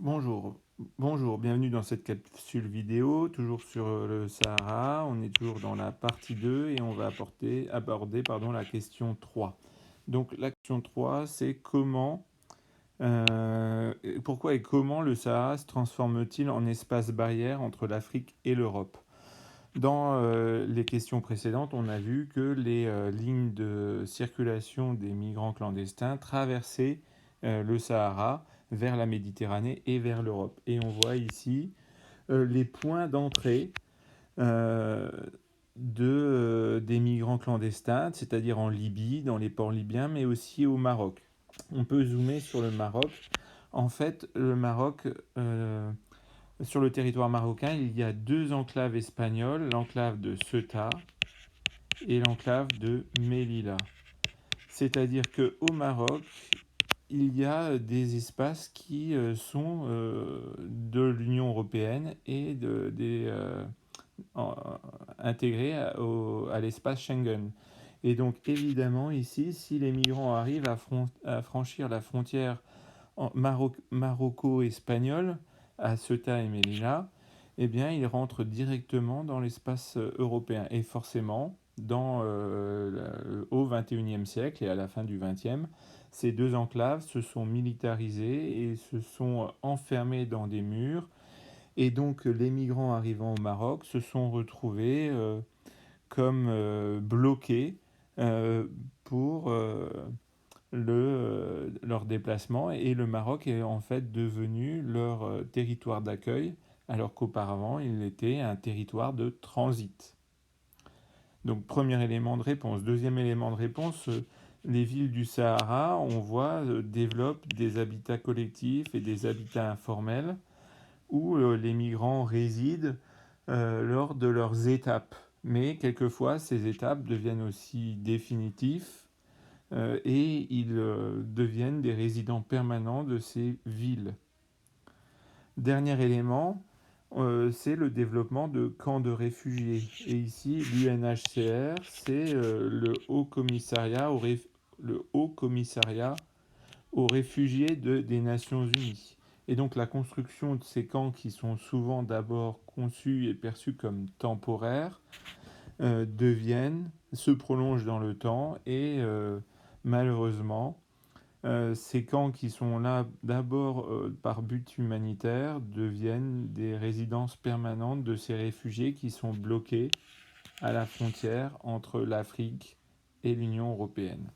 Bonjour, bonjour, bienvenue dans cette capsule vidéo, toujours sur le Sahara. On est toujours dans la partie 2 et on va aborder la question 3. Donc la question 3, c'est pourquoi et comment le Sahara se transforme-t-il en espace barrière entre l'Afrique et l'Europe? Dans les questions précédentes, on a vu que les lignes de circulation des migrants clandestins traversaient le Sahara vers la Méditerranée et vers l'Europe. Et on voit ici les points d'entrée euh, des migrants clandestins, c'est-à-dire en Libye, dans les ports libyens, mais aussi au Maroc. On peut zoomer sur le Maroc. En fait, le Maroc, sur le territoire marocain, il y a deux enclaves espagnoles, l'enclave de Ceuta et l'enclave de Melilla. C'est-à-dire qu'au Maroc, il y a des espaces qui sont de l'Union européenne et en- intégrés à l'espace Schengen. Et donc évidemment ici, si les migrants arrivent à franchir la frontière maroco-espagnole à Ceuta et Melilla, eh bien ils rentrent directement dans l'espace européen. Et forcément, au XXIe siècle et à la fin du XXe, ces deux enclaves se sont militarisées et se sont enfermées dans des murs. Et donc les migrants arrivant au Maroc se sont retrouvés comme bloqués euh, pour leur déplacement. Et le Maroc est en fait devenu leur territoire d'accueil, alors qu'auparavant il était un territoire de transit. Donc premier élément de réponse. Deuxième élément de réponse, les villes du Sahara, on voit, développent des habitats collectifs et des habitats informels où les migrants résident lors de leurs étapes. Mais quelquefois, ces étapes deviennent aussi définitifs et ils deviennent des résidents permanents de ces villes. Dernier élément, c'est le développement de camps de réfugiés. Et ici, l'UNHCR, c'est le Haut Commissariat aux réfugiés des Nations Unies. Et donc la construction de ces camps qui sont souvent d'abord conçus et perçus comme temporaires se prolongent dans le temps et malheureusement, ces camps qui sont là d'abord par but humanitaire deviennent des résidences permanentes de ces réfugiés qui sont bloqués à la frontière entre l'Afrique et l'Union européenne.